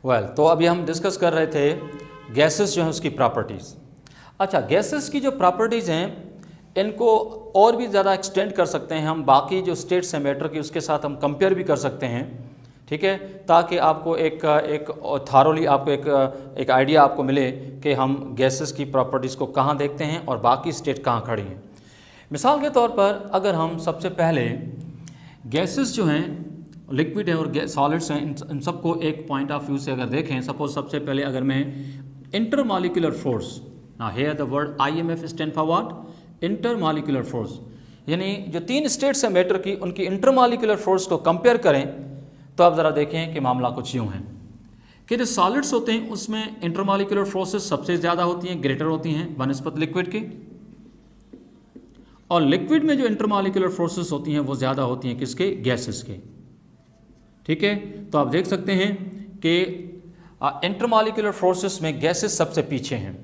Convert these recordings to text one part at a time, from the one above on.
तो अभी हम डिस्कस कर रहे थे गैसेस जो हैं उसकी प्रॉपर्टीज़। अच्छा, गैसेस की जो प्रॉपर्टीज़ हैं इनको और भी ज़्यादा एक्सटेंड कर सकते हैं हम, बाकी जो स्टेट्स हैं मैटर की उसके साथ हम कंपेयर भी कर सकते हैं, ठीक है, ताकि आपको एक थारोली आपको एक आइडिया आपको मिले कि हम गैसेस की प्रॉपर्टीज़ को कहाँ देखते हैं और बाकी स्टेट कहाँ खड़ी हैं। मिसाल के तौर पर अगर हम सबसे पहले गैसेस जो हैं, लिक्विड है और सॉलिड्स हैं, इन सबको एक पॉइंट ऑफ व्यू से अगर देखें, सपोज सबसे पहले अगर मैं intermolecular force, here the word IMF stand for what, intermolecular force, यानी जो तीन स्टेट्स हैं मैटर की उनकी इंटरमॉलिक्यूलर फोर्स को कंपेयर करें तो आप ज़रा देखें कि मामला कुछ यूँ है कि जो सॉलिड्स होते हैं उसमें इंटरमॉलिक्यूलर फोर्सेस सबसे ज़्यादा होती हैं, ग्रेटर होती हैं बनस्पत लिक्विड के, और लिक्विड में जो इंटरमॉलिक्यूलर फोर्सेस होती हैं वो ज़्यादा होती हैं किसके, गैसेस के, ठीक है। तो आप देख सकते हैं कि इंटरमॉलिक्यूलर फोर्सेस में गैसेस सबसे पीछे हैं,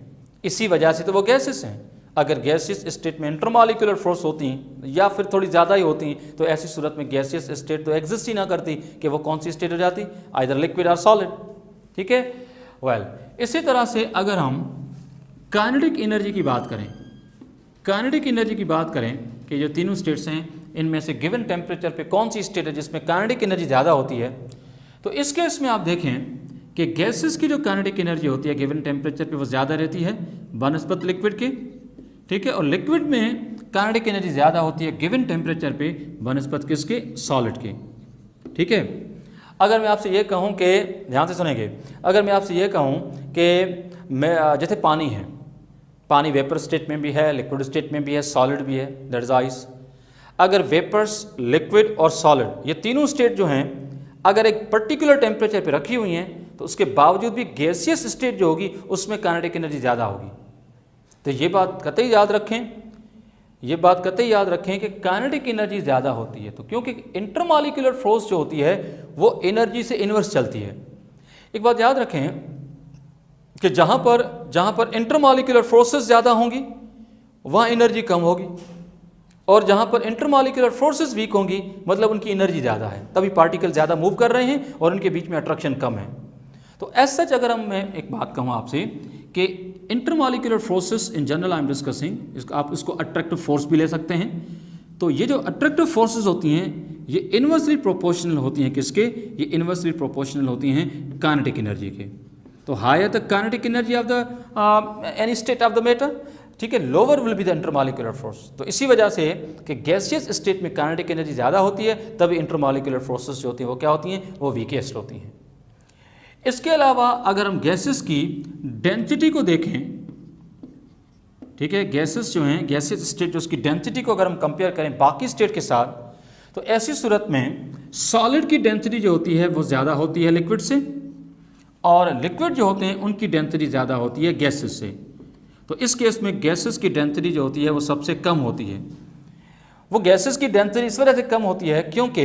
इसी वजह से तो वो गैसेस हैं। अगर गैसियस स्टेट में इंटरमॉलिक्यूलर फोर्स होती या फिर थोड़ी ज़्यादा ही होती तो ऐसी सूरत में गैसियस स्टेट तो एग्जिस्ट ही ना करती कि वो कौन सी स्टेट हो जाती, आइदर लिक्विड और सॉलिड, ठीक है। इसी तरह से अगर हम काइनेटिक एनर्जी की बात करें, काइनेटिक एनर्जी की बात करें कि जो तीनों स्टेट्स हैं इनमें से गिवन टेम्परेचर पे कौन सी स्टेट है जिसमें काइनेटिक एनर्जी ज़्यादा होती है, तो इस केस में आप देखें कि गैसेस की जो काइनेटिक एनर्जी होती है गिवन टेम्परेचर पे वो ज़्यादा रहती है बनस्पत लिक्विड के, ठीक है, और लिक्विड में काइनेटिक एनर्जी ज़्यादा होती है गिवन टेम्परेचर पे बनस्पत किसके, सॉलिड के, ठीक है। अगर मैं आपसे ये कहूँ कि, ध्यान से सुनेंगे, अगर मैं आपसे ये कहूँ कि मैं जैसे पानी है, पानी वेपर स्टेट में भी है, लिक्विड स्टेट में भी है, सॉलिड भी है, दैट इज आइस। अगर वेपर्स, लिक्विड और सॉलिड ये तीनों स्टेट जो हैं अगर एक पर्टिकुलर टेम्परेचर पे रखी हुई हैं तो उसके बावजूद भी गैसियस स्टेट जो होगी उसमें काइनेटिक एनर्जी ज़्यादा होगी। तो ये बात कतई याद रखें, ये बात कतई याद रखें कि काइनेटिक एनर्जी ज़्यादा होती है, तो क्योंकि इंटरमॉलिक्यूलर फोर्स जो होती है वो एनर्जी से इन्वर्स चलती है। एक बात याद रखें कि जहाँ पर इंटरमॉलिक्यूलर फोर्सेस ज़्यादा होंगी वहाँ एनर्जी कम होगी, और जहाँ पर इंटरमॉलिक्यूलर फोर्सेस वीक होंगी मतलब उनकी एनर्जी ज़्यादा है, तभी पार्टिकल ज़्यादा मूव कर रहे हैं और उनके बीच में अट्रैक्शन कम है। तो एज सच अगर मैं एक बात कहूँ आपसे कि intermolecular forces in general I am discussing, आप इसको अट्रैक्टिव फोर्स भी ले सकते हैं। तो ये जो अट्रैक्टिव फोर्सेस होती हैं ये इन्वर्सली प्रोपोर्शनल होती हैं किसके, ये इन्वर्सली प्रोपोर्शनल होती हैं काइनेटिक एनर्जी के। तो higher the kinetic energy of the any state of the matter, ठीक है, lower will be the intermolecular force. तो इसी वजह से कि गैसियस स्टेट में काइनेटिक एनर्जी ज़्यादा होती है तभी इंटरमॉलिक्यूलर फोर्सेस जो होती हैं वो क्या होती हैं, वो वीकेस्ट होती हैं। इसके अलावा अगर हम गैसेस की डेंसिटी को देखें, ठीक है, गैसेस जो हैं, गैसियस स्टेट जो उसकी डेंसिटी को अगर हम कंपेयर करें बाकी स्टेट के साथ, तो ऐसी सूरत में सॉलिड की डेंसिटी जो होती है वो ज़्यादा होती है लिक्विड से, और लिक्विड जो होते हैं उनकी डेंसिटी ज़्यादा होती है गैसेस से। तो इस केस में गैसेस की डेंसिटी जो होती है वो सबसे कम होती है। वो गैसेस की डेंसिटी इस वजह से कम होती है क्योंकि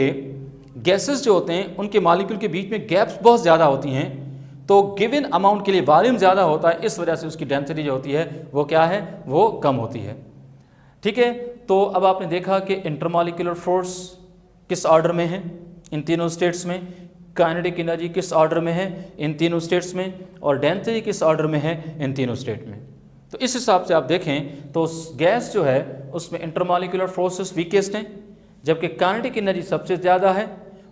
गैसेस जो होते हैं उनके मॉलिक्यूल के बीच में गैप्स बहुत ज़्यादा होती हैं, तो गिवन अमाउंट के लिए वॉल्यूम ज़्यादा होता है, इस वजह से उसकी डेंसिटी जो होती है वो क्या है, वो कम होती है, ठीक है। तो अब आपने देखा कि इंटरमॉलिक्यूलर फोर्स किस ऑर्डर में है इन तीनों स्टेट्स में, काइनेटिक एनर्जी किस ऑर्डर में है इन तीनों स्टेट्स में, और डेंसिटी किस ऑर्डर में है इन तीनों स्टेट में। तो इस हिसाब से आप देखें तो गैस जो है उसमें इंटरमॉलिक्यूलर फोर्सेस वीकेस्ट हैं, जबकि काइनेटिक एनर्जी सबसे ज़्यादा है,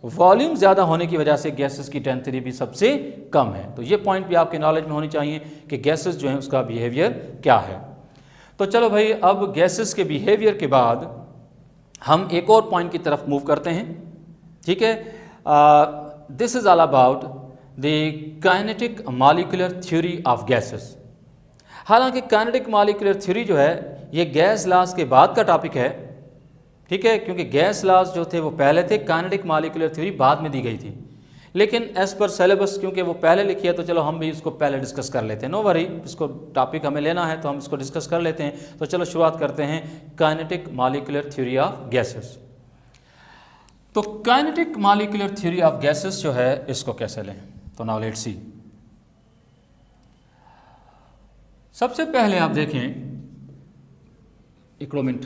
वॉल्यूम ज़्यादा होने की वजह से गैसेस की डेंसिटी भी सबसे कम है। तो ये पॉइंट भी आपके नॉलेज में होनी चाहिए कि गैसेस जो हैं उसका बिहेवियर क्या है। तो चलो भाई, अब गैसेस के बिहेवियर के बाद हम एक और पॉइंट की तरफ मूव करते हैं, ठीक है। This is all about the kinetic molecular theory of gases. हालांकि काइनेटिक मॉलिक्यूलर थ्योरी जो है ये गैस लॉज के बाद का टॉपिक है, ठीक है, क्योंकि गैस लॉज जो थे वो पहले थे, काइनेटिक मॉलिक्यूलर थ्योरी बाद में दी गई थी। लेकिन एज पर सिलेबस क्योंकि वो पहले लिखी है तो चलो हम भी इसको पहले डिस्कस कर लेते हैं, नो वरी, इसको टॉपिक हमें लेना है तो हम इसको डिस्कस कर लेते हैं। तो चलो शुरुआत करते हैं kinetic molecular theory of gases. तो kinetic molecular theory of gases जो है इसको कैसे लें, तो नाउ लेट्स सी। सबसे पहले आप देखें, एक मिनट,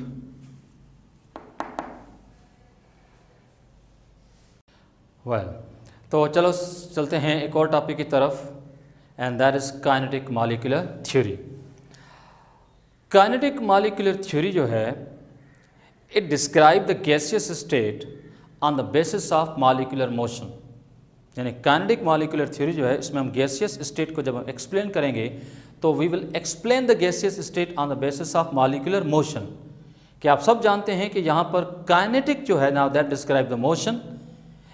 तो चलो चलते हैं एक और टॉपिक की तरफ, and that is kinetic molecular theory. Kinetic molecular theory जो है, it describe the gaseous state on the basis of molecular motion. यानी काइनेटिक मॉलिक्यूलर थ्योरी जो है, इसमें हम गैसियस स्टेट को जब हम एक्सप्लेन करेंगे तो we will explain the gaseous state on the basis of molecular motion. कि आप सब जानते हैं कि यहाँ पर काइनेटिक जो है, now that describe the motion,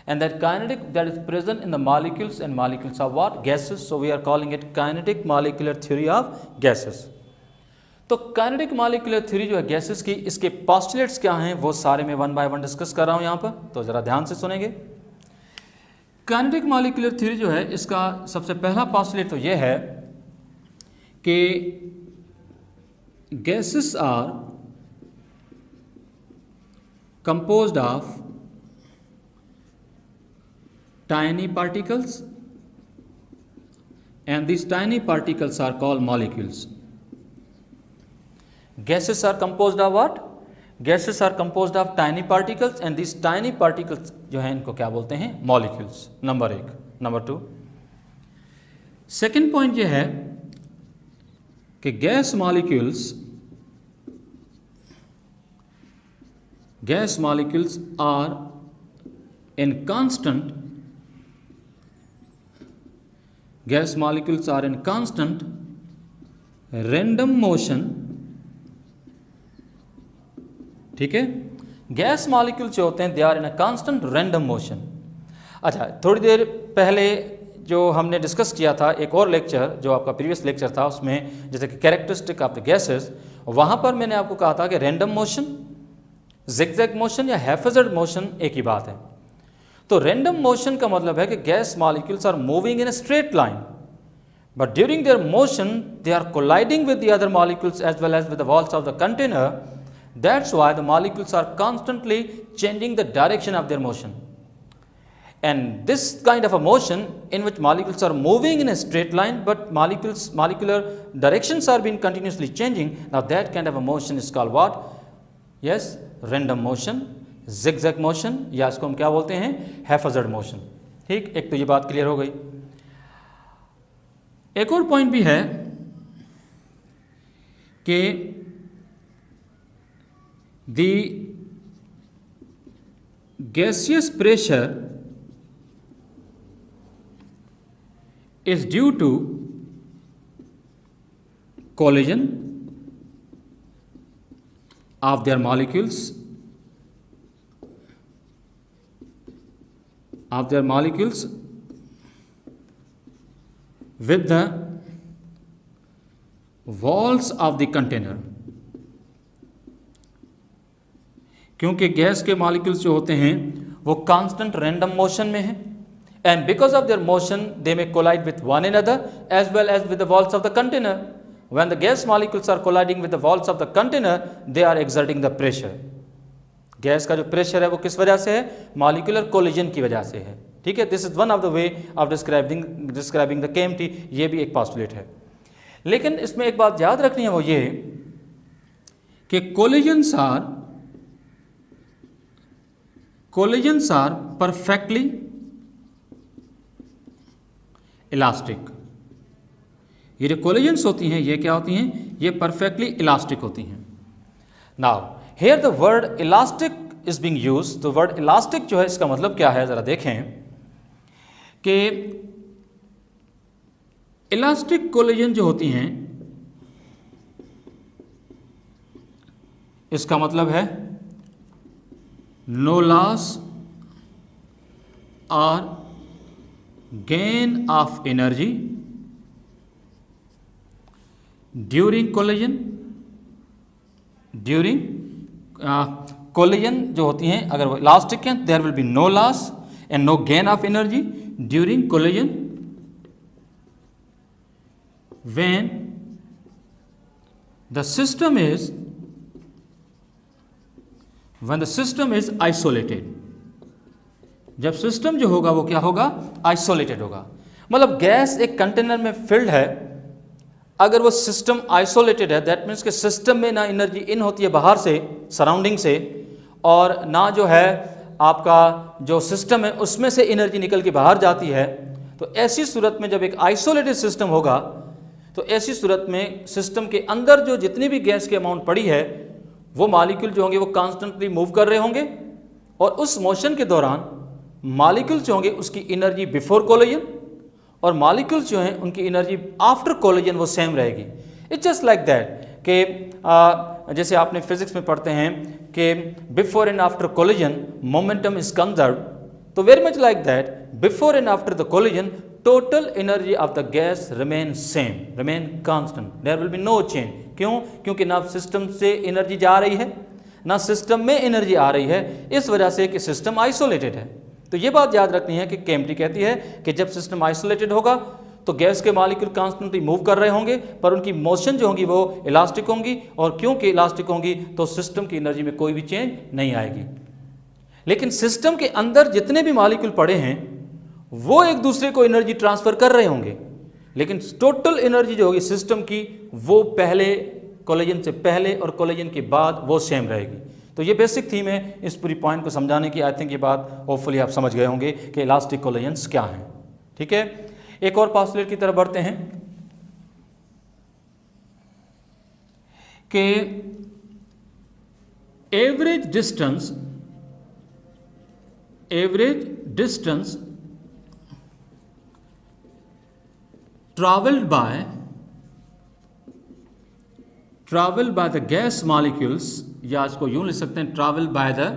and that kinetic that is present in the molecules, and molecules are what? Gases. So we are calling it kinetic molecular theory of gases. तो काइनेटिक मॉलिक्यूलर थ्योरी जो है gases की, इसके postulates क्या हैं वो सारे मैं वन बाय वन डिस्कस कर रहा हूं यहाँ पर, तो ज़रा ध्यान से सुनेंगे। काइनेटिक मॉलिक्यूलर थ्योरी जो है, इसका सबसे पहला पोस्टुलेट तो ये है कि gases are composed of tiny particles, and these tiny particles are called molecules. Gases are composed of what? Gases are composed of tiny particles, and these tiny particles जो हैं इनको क्या बोलते हैं? Molecules. Number 1। Number 2, second point ये है कि gas molecules are in constant random motion। ठीक है, गैस मॉलिक्यूल जो होते हैं they are in a constant random motion. अच्छा, थोड़ी देर पहले जो हमने डिस्कस किया था एक और लेक्चर, जो आपका प्रीवियस लेक्चर था, उसमें जैसे कि कैरेक्टरिस्टिक ऑफ द गैसेस, वहां पर मैंने आपको कहा था कि रैंडम मोशन, जिगजैग मोशन या हैफेजर्ड मोशन एक ही बात है। तो रैंडम मोशन का मतलब है कि gas molecules are moving in a straight line, but during their motion they are colliding with the other molecules as well as with the walls of the container. That's why the molecules are constantly changing the direction of their motion, and this kind of a motion in which molecules are moving in a straight line but molecular directions are being continuously changing, now that kind of a motion is called what? Yes, random motion, zigzag motion, या इसको हम क्या बोलते हैं? haphazard motion। ठीक, एक तो ये बात क्लियर हो गई। एक और पॉइंट भी है कि the gaseous pressure is due to collision of their molecules with the walls of the container। क्योंकि गैस के मॉलिक्यूल्स जो होते हैं वो कांस्टेंट रैंडम मोशन में हैं, and because of their motion they may collide with one another as well as with the walls of the container। when the gas molecules are colliding with the walls of the container they are exerting the pressure। Gas का जो pressure है वो किस वजह से है? Molecular collision की वजह से है। ठीक है, this is one of the way of describing the KMT, ये भी एक पोस्टुलेट है। लेकिन इसमें एक बात याद रखनी है, वो ये कि कोलिजन्स आर परफेक्टली इलास्टिक। ये जो कोलिजन्स होती हैं ये क्या होती हैं? ये परफेक्टली इलास्टिक होती हैं। Now here the word elastic is being used. तो वर्ड इलास्टिक जो है इसका मतलब क्या है, जरा देखें कि इलास्टिक कोलिजन जो होती हैं इसका मतलब है नो लॉस और gain of energy during collision जो होती हैं अगर वो इलास्टिक हैं, there will be no loss and no gain of energy during collision when the system is isolated। जब सिस्टम जो होगा वो क्या होगा? आइसोलेटेड होगा। मतलब गैस एक कंटेनर में फिल्ड है, अगर वो सिस्टम आइसोलेटेड है दैट मीन्स कि सिस्टम में ना एनर्जी इन होती है बाहर से, सराउंडिंग से, और ना जो है आपका जो सिस्टम है उसमें से एनर्जी निकल के बाहर जाती है, तो ऐसी सूरत में जब एक आइसोलेटेड सिस्टम होगा तो ऐसी सूरत में सिस्टम के अंदर जो जितनी भी गैस की अमाउंट पड़ी है वो मॉलिक्यूल जो होंगे वो कॉन्स्टेंटली मूव कर रहे होंगे, और उस मोशन के दौरान मॉलिक्यूल्स जो होंगे उसकी एनर्जी बिफोर कोलिजन और मॉलिक्यूल्स जो हैं उनकी एनर्जी आफ्टर कोलिजन वो सेम रहेगी। इट्स जस्ट लाइक दैट कि जैसे आपने फिजिक्स में पढ़ते हैं कि before and after collision momentum is conserve, तो very much like that before and after the collision total energy of the gas remain same, remain constant, there will be no change। क्यों? क्योंकि ना system से energy जा रही है ना system में एनर्जी आ रही है, इस वजह से कि सिस्टम आइसोलेटेड है। तो ये बात याद रखनी है कि केमिस्ट्री कहती है कि जब सिस्टम आइसोलेटेड होगा तो गैस के मॉलिक्यूल कॉन्स्टेंटली मूव कर रहे होंगे, पर उनकी मोशन जो होंगी वो इलास्टिक होंगी, और क्योंकि इलास्टिक होंगी तो सिस्टम की एनर्जी में कोई भी चेंज नहीं आएगी। लेकिन सिस्टम के अंदर जितने भी मॉलिक्यूल पड़े हैं वो एक दूसरे को एनर्जी ट्रांसफर कर रहे होंगे, लेकिन टोटल एनर्जी जो होगी सिस्टम की वो पहले कोलिजन से पहले और कोलिजन के बाद वो सेम रहेगी। तो ये बेसिक थीम है इस पूरी पॉइंट को समझाने की। आई थिंक ये बात होपफुली आप समझ गए होंगे कि इलास्टिक कोलिजन्स क्या हैं। ठीक है, एक और पोस्टुलेट की तरफ बढ़ते हैं कि average distance traveled by the gas molecules, या इसको यूं लिख सकते हैं traveled by the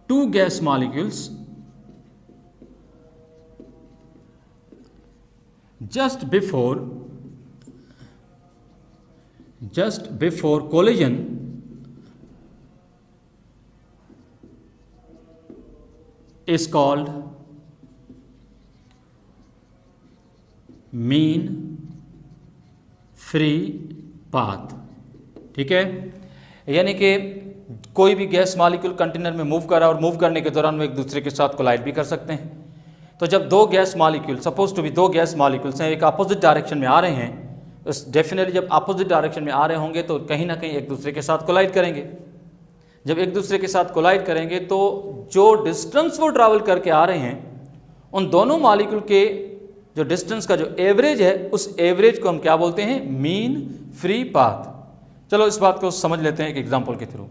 two gas molecules just before collision is called mean free path. ठीक है, यानी कि कोई भी गैस मॉलिक्यूल कंटेनर में मूव कर रहा है और मूव करने के दौरान वो एक दूसरे के साथ कोलाइड भी कर सकते हैं। तो जब दो gas molecule, suppose to be दो गैस मॉलिक्यूल्स हैं, एक अपोजिट डायरेक्शन में आ रहे हैं, तो डेफिनेटली जब अपोजिट डायरेक्शन में आ रहे होंगे तो कहीं ना कहीं एक दूसरे के साथ कोलाइड करेंगे। जब एक दूसरे के साथ कोलाइड करेंगे तो जो डिस्टेंस वो ट्रैवल करके आ रहे हैं उन दोनों मॉलिक्यूल के जो डिस्टेंस का जो एवरेज है उस एवरेज को हम क्या बोलते हैं? Mean free path. चलो इस बात को समझ लेते हैं एक एग्जांपल के थ्रू।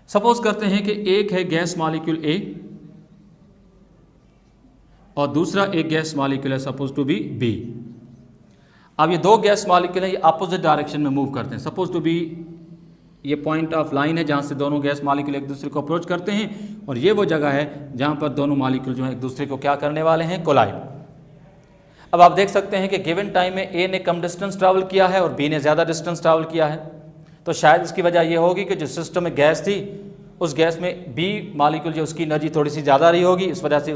सपोज करते हैं कि एक है गैस मॉलिक्यूल ए और दूसरा एक गैस मॉलिक्यूल है सपोज टू बी बी। अब ये दो गैस मॉलिक्यूल है, ये अपोजिट डायरेक्शन में मूव करते हैं। सपोज टू बी ये पॉइंट ऑफ लाइन है जहाँ से दोनों गैस मॉलिक्यूल एक दूसरे को अप्रोच करते हैं, और ये वो जगह है जहाँ पर दोनों मॉलिक्यूल जो है एक दूसरे को क्या करने वाले हैं? कोलाइड। अब आप देख सकते हैं कि गिवन टाइम में ए ने कम डिस्टेंस ट्रैवल किया है और बी ने ज़्यादा डिस्टेंस ट्रैवल किया है। तो शायद इसकी वजह ये होगी कि जो सिस्टम में गैस थी उस गैस में बी मॉलिक्यूल जो उसकी एनर्जी थोड़ी सी ज़्यादा रही होगी, इस वजह से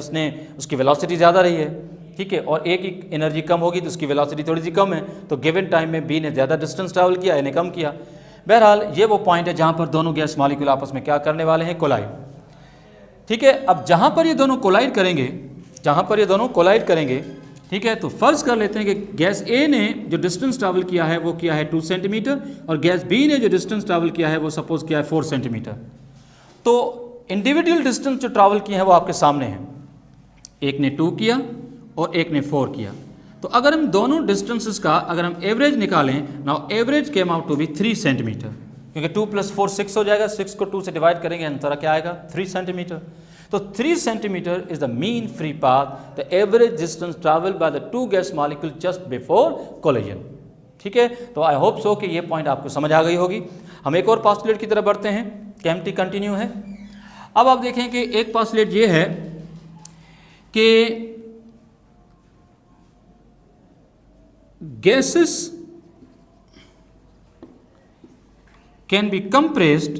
उसकी वेलोसिटी ज़्यादा रही है। ठीक है, और ए की एनर्जी कम होगी तो उसकी वेलोसिटी थोड़ी सी कम है। तो गिवन टाइम में बी ने ज़्यादा डिस्टेंस ट्रैवल किया, ए ने कम किया। बहरहाल ये वो पॉइंट है जहाँ पर दोनों गैस मॉलिक्यूल आपस में क्या करने वाले हैं? कोलाइड। ठीक है, अब जहाँ पर ये दोनों कोलाइड करेंगे, ठीक है, तो फर्ज कर लेते हैं कि गैस ए ने जो डिस्टेंस ट्रैवल किया है वो किया है 2 सेंटीमीटर और गैस बी ने जो डिस्टेंस ट्रैवल किया है वो सपोज किया है 4 सेंटीमीटर। तो इंडिविजुअल डिस्टेंस जो ट्रैवल किए हैं वो आपके सामने हैं, एक ने 2 किया और एक ने 4 किया। तो अगर हम दोनों डिस्टेंसेस का अगर हम एवरेज निकालें, now average came out to be 3 centimetre, क्योंकि 2 + 4 6 हो जाएगा, 6 को 2 से डिवाइड करेंगे आंसर क्या आएगा? 3 सेंटीमीटर। तो 3 centimetre is the mean free path, the average distance travel by the two gas molecule just before collision. ठीक है, तो आई होप सो कि ये पॉइंट आपको समझ आ गई होगी। हम एक और पोस्टुलेट की तरफ बढ़ते हैं, केमिस्ट्री कंटिन्यू है। अब आप देखें कि एक पोस्टुलेट ये है कि gases can be compressed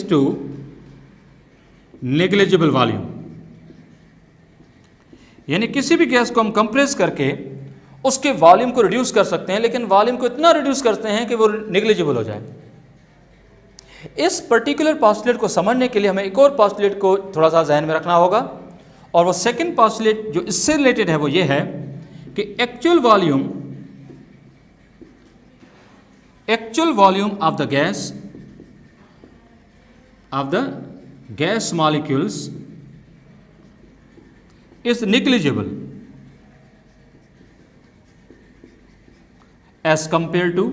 to negligible volume, यानी किसी भी गैस को हम कंप्रेस करके उसके वॉल्यूम को रिड्यूस कर सकते हैं, लेकिन वॉल्यूम को इतना रिड्यूस करते हैं कि वो नेग्लिजिबल हो जाए। इस पर्टिकुलर पोस्टुलेट को समझने के लिए हमें एक और पोस्टुलेट को थोड़ा सा जहन में रखना होगा, और वो सेकंड पोस्टुलेट जो इससे रिलेटेड है वो ये है कि actual volume actual volume of the gas molecules is negligible as compared to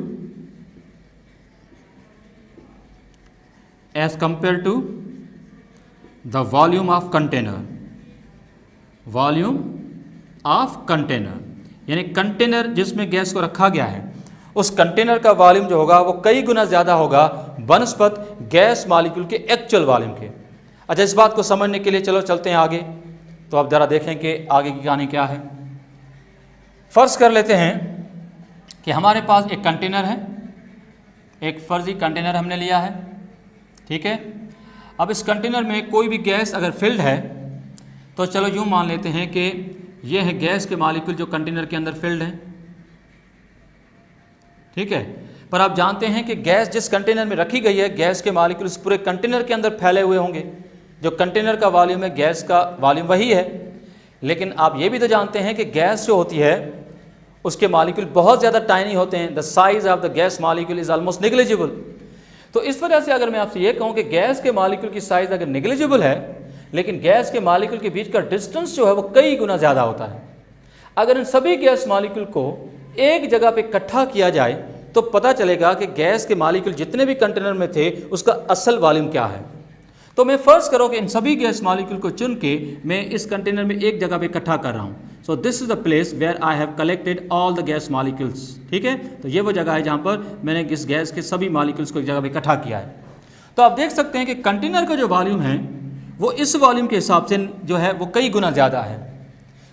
the volume of container, यानी कंटेनर जिसमें गैस को रखा गया है उस कंटेनर का वॉल्यूम जो होगा वो कई गुना ज़्यादा होगा बनस्पत गैस मॉलिक्यूल के एक्चुअल वॉल्यूम के। अच्छा, इस बात को समझने के लिए चलो चलते हैं आगे। तो आप ज़रा देखें कि आगे की कहानी क्या है। फर्ज कर लेते हैं कि हमारे पास एक कंटेनर है, एक फर्जी कंटेनर हमने लिया है, ठीक है। अब इस कंटेनर में कोई भी गैस अगर फिल्ड है तो चलो यूँ मान लेते हैं कि यह है गैस के मॉलिक्यूल जो कंटेनर के अंदर फिल्ड है, ठीक है। पर आप जानते हैं कि गैस जिस कंटेनर में रखी गई है, गैस के मॉलिक्यूल इस पूरे कंटेनर के अंदर फैले हुए होंगे। जो कंटेनर का वॉल्यूम है, गैस का वॉल्यूम वही है, लेकिन आप ये भी तो जानते हैं कि गैस जो होती है उसके मॉलिक्यूल बहुत ज़्यादा टाइनी होते हैं। The size of the gas molecule is almost negligible. तो इस वजह से अगर मैं आपसे ये कहूँ कि गैस के मॉलिक्यूल की साइज अगर नेग्लिजिबल है, लेकिन गैस के मॉलिक्यूल के बीच का डिस्टेंस जो है वो कई गुना ज़्यादा होता है। अगर इन सभी गैस मॉलिक्यूल को एक जगह पे इकट्ठा किया जाए तो पता चलेगा कि गैस के मॉलिक्यूल जितने भी कंटेनर में थे उसका असल वॉल्यूम क्या है। तो मैं फर्ज करो कि इन सभी गैस मॉलिक्यूल को चुन के मैं इस कंटेनर में एक जगह पे इकट्ठा कर रहा हूँ। So this is the place where I have collected all the gas molecules, ठीक है। तो ये वो जगह है जहाँ पर मैंने इस गैस के सभी मॉलिक्यूल्स को एक जगह पे इकट्ठा किया है। तो आप देख सकते हैं कि कंटेनर का जो वॉल्यूम है वो इस वॉल्यूम के हिसाब से जो है वो कई गुना ज़्यादा है।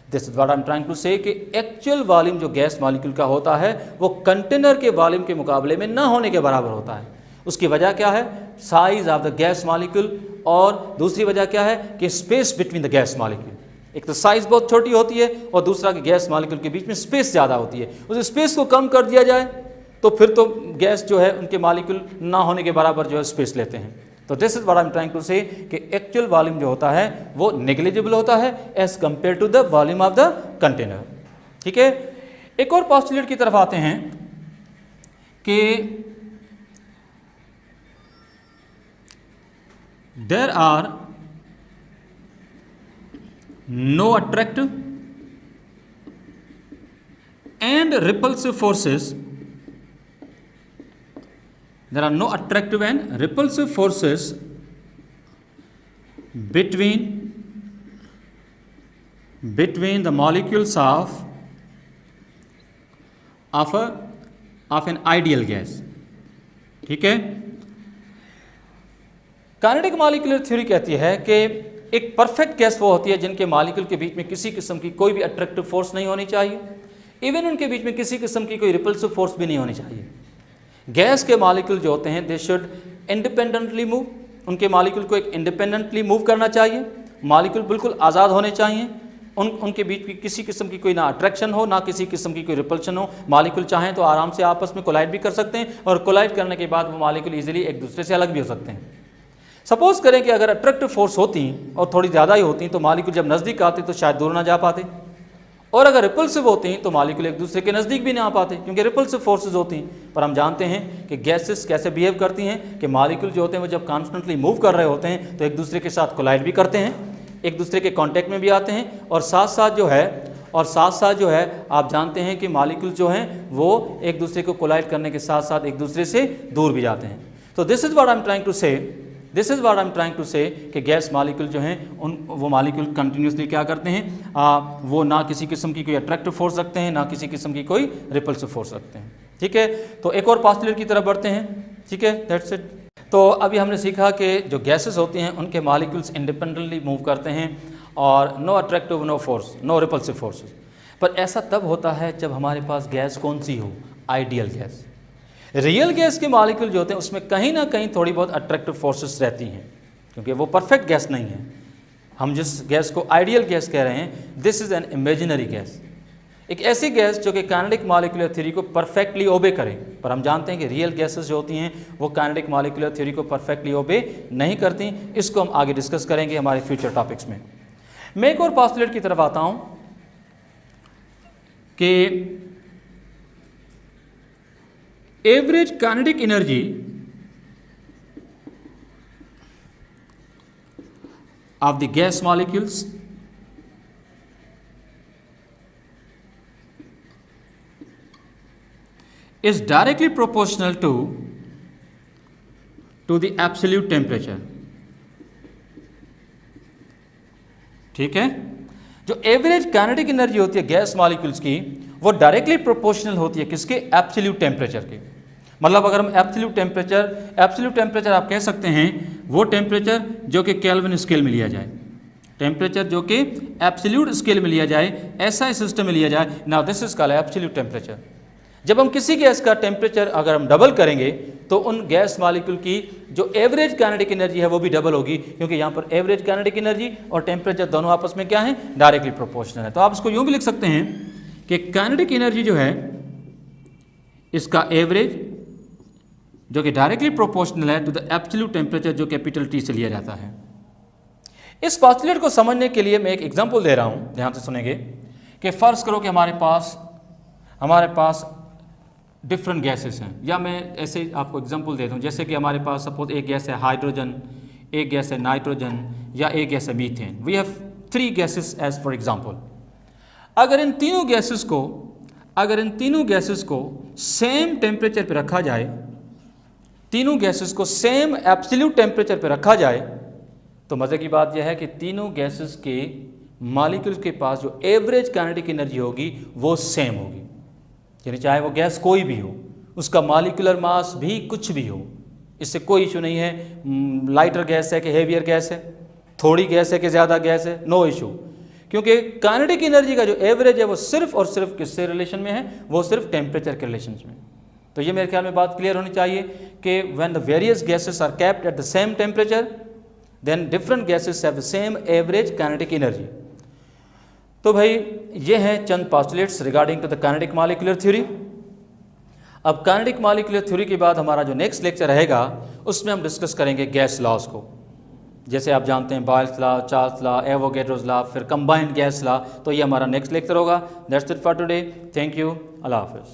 This is what I am trying to say कि एक्चुअल वॉल्यूम जो गैस मॉलिक्यूल का होता है वो कंटेनर के वॉल्यूम के मुकाबले में ना होने के बराबर होता है। उसकी वजह क्या है? Size of the gas molecule, और दूसरी वजह क्या है कि space between the gas molecule. एक तो साइज बहुत छोटी होती है और दूसरा कि गैस मॉलिक्यूल के बीच में स्पेस ज़्यादा होती है। उस स्पेस को कम कर दिया जाए तो फिर तो गैस जो है उनके मॉलिक्यूल ना होने के बराबर जो है स्पेस लेते हैं। तो this is what I am trying to say कि एक्चुअल वॉल्यूम जो होता है वो नेग्लिजिबल होता है as compare to the volume of the container, ठीक है। एक और पोस्टुलेट की तरफ आते हैं कि there are no attractive and repulsive forces. There are no attractive and repulsive forces between the molecules of an ideal gas, ठीक है। काइनेटिक मॉलिक्यूलर थ्योरी कहती है कि एक परफेक्ट गैस वो होती है जिनके मॉलिक्यूल के बीच में किसी किस्म की कोई भी अट्रैक्टिव फोर्स नहीं होनी चाहिए, इवन उनके बीच में किसी किस्म की कोई रिपल्सिव फोर्स भी नहीं होनी चाहिए। गैस के मॉलिक्यूल जो होते हैं दे शुड इंडिपेंडेंटली मूव, उनके मॉलिक्यूल को एक इंडिपेंडेंटली मूव करना चाहिए। मॉलिक्यूल बिल्कुल आज़ाद होने चाहिए, उनके बीच की किसी किस्म की कोई ना अट्रैक्शन हो ना किसी किस्म की कोई रिपल्शन हो। मॉलिक्यूल चाहें तो आराम से आपस में कोलाइड भी कर सकते हैं और कोलाइड करने के बाद वो मॉलिक्यूल इजीली एक दूसरे से अलग भी हो सकते हैं। सपोज करें कि अगर अट्रैक्टिव फोर्स होती और थोड़ी ज़्यादा ही होती तो मॉलिक्यूल जब नज़दीक आते तो शायद दूर ना जा पाते, और अगर रिपल्सिव होती हैं तो मॉलिक्यूल एक दूसरे के नज़दीक भी नहीं आ पाते क्योंकि रिपल्सिव फोर्सेस होती हैं। पर हम जानते हैं कि गैसेस कैसे बिहेव करती हैं कि मॉलिक्यूल जो होते हैं वो जब कॉन्स्टेंटली मूव कर रहे होते हैं तो एक दूसरे के साथ कोलाइड भी करते हैं, एक दूसरे के कांटेक्ट में भी आते हैं, और साथ साथ जो है आप जानते हैं कि मॉलिक्यूल जो हैं वो एक दूसरे को कोलाइड करने के साथ साथ एक दूसरे से दूर भी जाते हैं। तो this is what I am trying to say कि गैस मॉलिक्यूल जो हैं वो मॉलिक्यूल कंटिन्यूसली क्या करते हैं, वो ना किसी किस्म की कोई अट्रैक्टिव फोर्स रखते हैं ना किसी किस्म की कोई रिपल्सिव फोर्स रखते हैं, ठीक है। तो एक और पोस्टुलेट की तरफ बढ़ते हैं, ठीक है, दैट्स इट। तो अभी हमने सीखा कि जो गैसेस होती हैं उनके मॉलिक्यूल्स इंडिपेंडेंटली मूव करते हैं और no attractive, no force, no repulsive forces. पर ऐसा तब होता है जब हमारे पास गैस कौन सी हो? Ideal gas. रियल गैस के मॉलिक्यूल जो होते हैं उसमें कहीं ना कहीं थोड़ी बहुत अट्रैक्टिव फोर्सेस रहती हैं क्योंकि वो परफेक्ट गैस नहीं है। हम जिस गैस को आइडियल गैस कह रहे हैं, this is an imaginary gas, एक ऐसी गैस जो कि काइनेटिक मॉलिक्यूलर थ्योरी को परफेक्टली ओबे करे। पर हम जानते हैं कि रियल गैसेस जो होती हैं वो काइनेटिक मॉलिक्यूलर थ्योरी को परफेक्टली ओबे नहीं करती। इसको हम आगे डिस्कस करेंगे हमारे फ्यूचर टॉपिक्स में। मैं एक और पोस्टुलेट की तरफ आता हूँ कि average kinetic energy of the gas molecules is directly proportional to the absolute temperature. ठीक है, जो एवरेज काइनेटिक एनर्जी होती है गैस मॉलिक्यूल्स की वो डायरेक्टली प्रोपोर्शनल होती है किसके? एब्सोल्यूट टेम्परेचर के। मतलब अगर हम एब्सोल्यूट टेम्परेचर आप कह सकते हैं वो टेम्परेचर जो कि केल्विन स्केल में लिया जाए, टेम्परेचर जो कि एब्सोल्यूट स्केल में लिया जाए, ऐसा सिस्टम में लिया जाए। Now this is called absolute temperature. जब हम किसी गैस का टेम्परेचर अगर हम डबल करेंगे तो उन गैस मॉलिक्यूल की जो एवरेज काइनेटिक एनर्जी है वो भी डबल होगी, क्योंकि यहाँ पर एवरेज काइनेटिक एनर्जी और टेम्परेचर दोनों आपस में क्या है? डायरेक्टली प्रोपोर्शनल है। तो आप इसको यूँ भी लिख सकते हैं कि काइनेटिक एनर्जी जो है इसका एवरेज जो कि डायरेक्टली प्रोपोर्शनल है टू द एब्सोल्यूट टेम्परेचर जो कैपिटल T से लिया जाता है। इस पोस्टुलेट को समझने के लिए मैं एक एग्जांपल दे रहा हूं, ध्यान से सुनेंगे कि फर्ज करो कि हमारे पास डिफरेंट गैसेस हैं, या मैं ऐसे आपको एग्जांपल दे दूं, जैसे कि हमारे पास सपोज एक गैस है हाइड्रोजन, एक गैस है नाइट्रोजन, या एक गैस है methane. We have 3 gases as for example. अगर इन तीनों गैसेस को सेम टेम्परेचर पर रखा जाए, तीनों गैसेस को सेम एब्सोल्यूट टेम्परेचर पर रखा जाए, तो मज़े की बात यह है कि तीनों गैसेस के मॉलिक्यूल्स के पास जो एवरेज काइनेटिक एनर्जी होगी वो सेम होगी। यानी चाहे वो गैस कोई भी हो, उसका मॉलिक्यूलर मास भी कुछ भी हो, इससे कोई इशू नहीं है। लाइटर गैस है कि हेवियर गैस है, थोड़ी गैस है कि ज़्यादा गैस है, नो इशू, क्योंकि काइनेटिक एनर्जी का जो एवरेज है वो सिर्फ और सिर्फ किससे रिलेशन में है? वो सिर्फ टेम्परेचर के रिलेशन में। तो ये मेरे ख्याल में बात क्लियर होनी चाहिए कि when the various gases are kept at the same temperature then different gases have the same average kinetic energy. तो भाई ये हैं चंद postulates regarding to the kinetic molecular theory. अब काइनेटिक मॉलिक्यूलर थ्योरी के बाद हमारा जो नेक्स्ट लेक्चर रहेगा उसमें हम डिस्कस करेंगे गैस लॉज को। जैसे आप जानते हैं Boyle's law, Charles law, Avogadro's law, फिर कंबाइंड गैस लॉ। तो ये हमारा नेक्स्ट लेक्चर होगा। That's it for today. Thank you. अल्लाह हाफिज़।